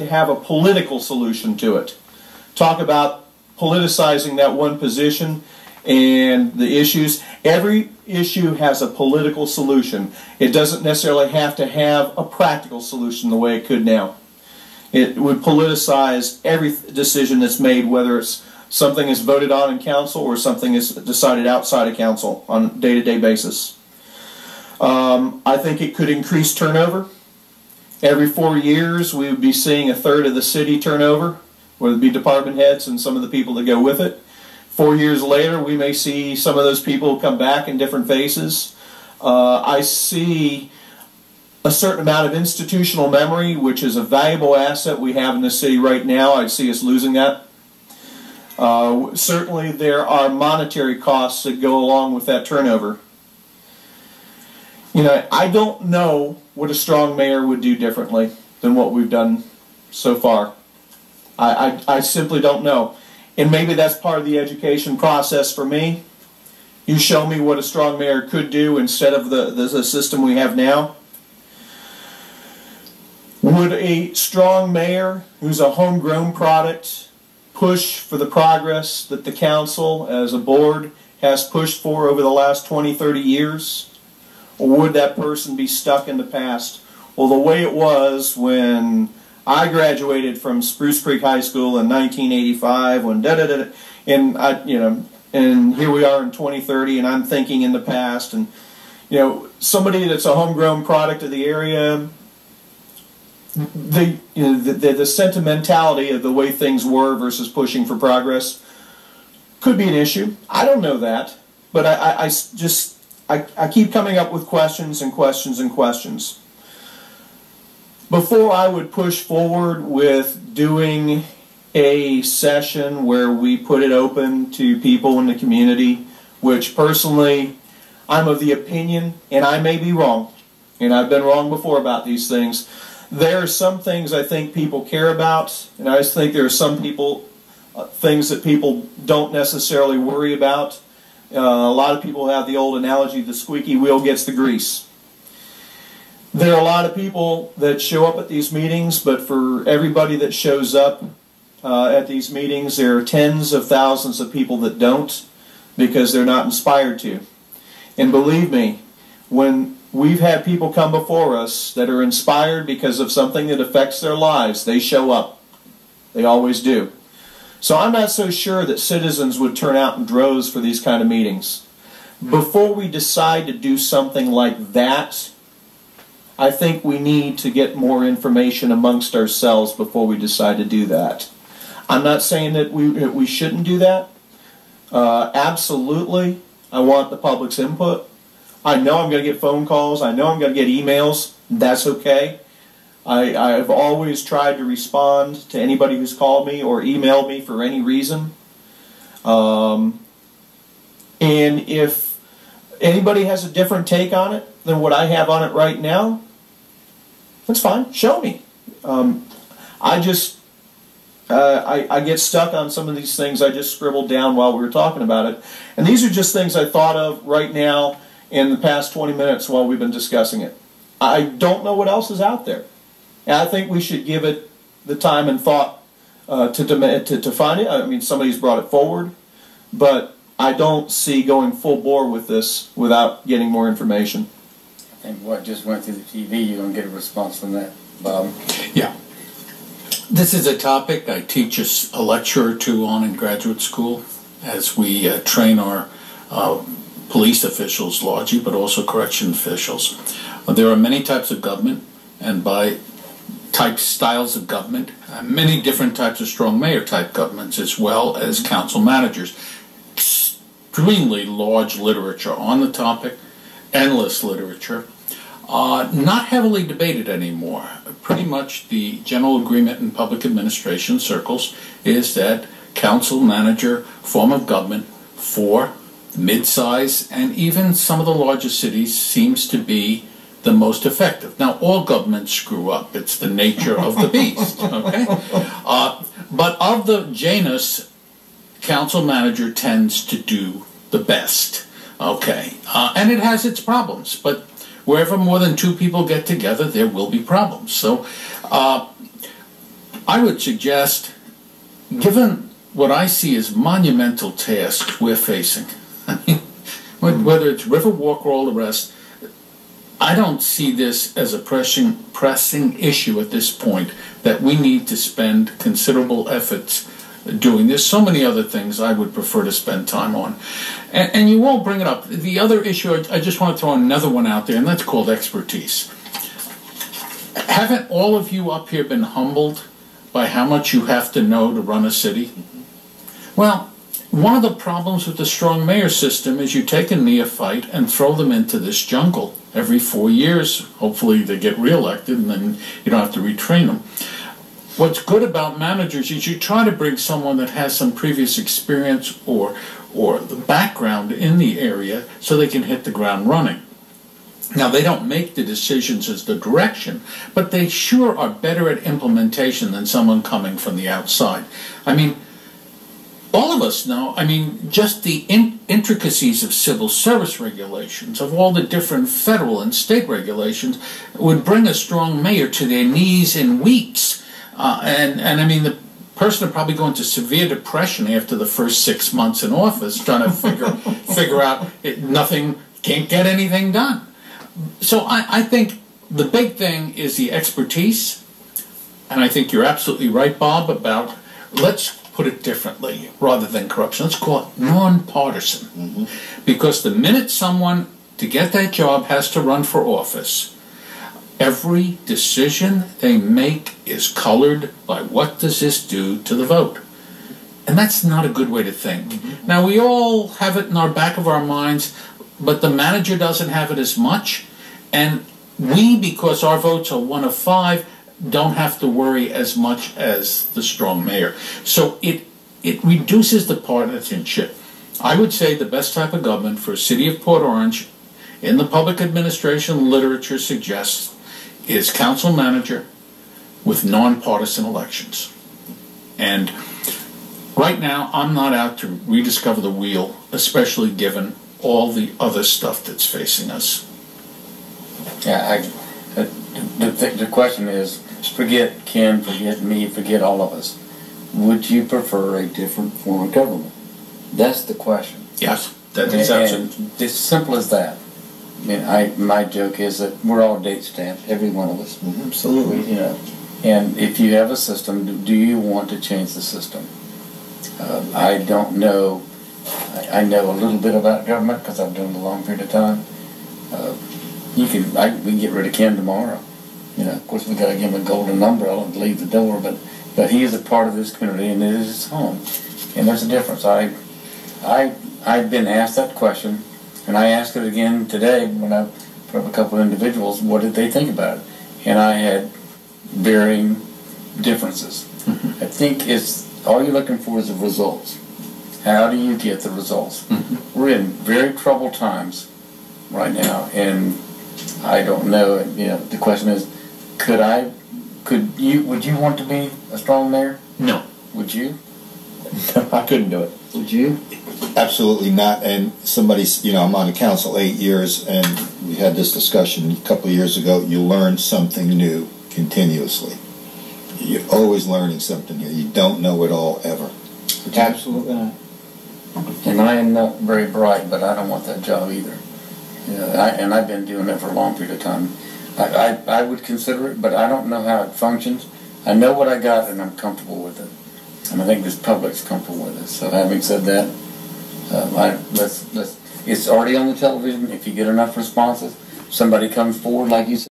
to have a political solution to it. Talk about politicizing that one position and the issues. Every issue has a political solution. It doesn't necessarily have to have a practical solution the way it could now. It would politicize every decision that's made, whether it's something is voted on in council or something is decided outside of council on a day-to-day basis. I think it could increase turnover. Every 4 years we would be seeing a third of the city turnover, whether it be department heads and some of the people that go with it. 4 years later we may see some of those people come back in different faces. I see a certain amount of institutional memory, which is a valuable asset we have in the city right now. I'd see us losing that. Certainly there are monetary costs that go along with that turnover. You know, I don't know what a strong mayor would do differently than what we've done so far. I simply don't know. And maybe that's part of the education process for me. You show me what a strong mayor could do instead of the system we have now. Would a strong mayor who's a homegrown product push for the progress that the council as a board has pushed for over the last 20, 30 years? Or would that person be stuck in the past? Well, the way it was when I graduated from Spruce Creek High School in 1985, when and here we are in 2030, and I'm thinking in the past, and somebody that's a homegrown product of the area, the sentimentality of the way things were versus pushing for progress could be an issue. I don't know that, but I keep coming up with questions and questions and questions. Before I would push forward with doing a session where we put it open to people in the community, which personally I'm of the opinion, and I may be wrong, and I've been wrong before about these things, there are some things I think people care about, and I just think there are some things that people don't necessarily worry about. A lot of people have the old analogy, the squeaky wheel gets the grease. There are a lot of people that show up at these meetings, but for everybody that shows up at these meetings, there are tens of thousands of people that don't because they're not inspired to. And believe me, when we've had people come before us that are inspired because of something that affects their lives, they show up. They always do. So I'm not so sure that citizens would turn out in droves for these kind of meetings. Before we decide to do something like that, I think we need to get more information amongst ourselves before we decide to do that. I'm not saying that we shouldn't do that. Absolutely, I want the public's input. I know I'm going to get phone calls. I know I'm going to get emails. That's okay. I've always tried to respond to anybody who's called me or emailed me for any reason. And if anybody has a different take on it than what I have on it right now, that's fine. Show me. I get stuck on some of these things I just scribbled down while we were talking about it. And these are just things I thought of right now in the past 20 minutes while we've been discussing it. I don't know what else is out there. And I think we should give it the time and thought to find it. I mean, somebody's brought it forward, but I don't see going full bore with this without getting more information. I think what just went through the TV, you're going to get a response from that, Bob. Yeah. This is a topic I teach a lecture or two on in graduate school as we train our police officials largely, but also correction officials. There are many types of government, and by styles of government, many different types of strong mayor type governments, as well as council managers. Extremely large literature on the topic, endless literature, not heavily debated anymore. Pretty much the general agreement in public administration circles is that council manager form of government for mid-size and even some of the larger cities seems to be the most effective. Now, all governments screw up. It's the nature of the beast, okay? But of the genus, council manager tends to do the best, okay? And it has its problems, but wherever more than two people get together, there will be problems. So I would suggest, given what I see as monumental tasks we're facing, I mean, whether it's Riverwalk or all the rest, I don't see this as a pressing issue at this point that we need to spend considerable efforts doing. There's so many other things I would prefer to spend time on. And you all bring it up. The other issue, I just want to throw another one out there, and that's called expertise. Haven't all of you up here been humbled by how much you have to know to run a city? Well, one of the problems with the strong mayor system is you take a neophyte and throw them into this jungle every 4 years. Hopefully they get reelected and then you don't have to retrain them. What's good about managers is you try to bring someone that has some previous experience or the background in the area so they can hit the ground running. Now, they don't make the decisions as the direction, but they sure are better at implementation than someone coming from the outside. I mean, all of us know, I mean, just the intricacies of civil service regulations, of all the different federal and state regulations, would bring a strong mayor to their knees in weeks. And I mean, the person would probably go into severe depression after the first 6 months in office, trying to figure out nothing, can't get anything done. So I think the big thing is the expertise, and I think you're absolutely right, Bob, about let's put it differently rather than corruption. Let's call it nonpartisan. Mm-hmm. Because the minute someone to get that job has to run for office, every decision they make is colored by what does this do to the vote. And that's not a good way to think. Mm-hmm. Now, we all have it in our back of our minds, but the manager doesn't have it as much. And we, because our votes are 1 of 5, don't have to worry as much as the strong mayor. So it reduces the partisanship. I would say the best type of government for a city of Port Orange, in the public administration literature suggests, is council manager with nonpartisan elections. And right now, I'm not out to rediscover the wheel, especially given all the other stuff that's facing us. Yeah, the question is, forget Ken, forget me, forget all of us. Would you prefer a different form of government? That's the question. Yes, that is absolutely. And it's simple as that. I mean, my joke is that we're all date stamped, every one of us. Mm-hmm. Absolutely. You know, and if you have a system, do you want to change the system? I don't know. I know a little bit about government because I've done it a long period of time. We can get rid of Ken tomorrow. You know, of course, we got to give him a golden umbrella and leave the door. But he is a part of this community, and it is his home. And there's a difference. I've been asked that question, and I asked it again today when I put up a couple of individuals. What did they think about it? And I had varying differences. I think all you're looking for is the results. How do you get the results? We're in very troubled times right now, and I don't know. You know, the question is, would you want to be a strong mayor? No. Would you? No, I couldn't do it. Would you? Absolutely not. And somebody's, you know, I'm on the council 8 years, and we had this discussion a couple of years ago. You learn something new continuously. You're always learning something here. You don't know it all ever. Absolutely not. And I am not very bright, but I don't want that job either. You know, and I've been doing it for a long period of time. I would consider it, but I don't know how it functions. I know what I got, and I'm comfortable with it. And I think this public's comfortable with it. So having said that, it's already on the television. If you get enough responses, somebody comes forward, like you said,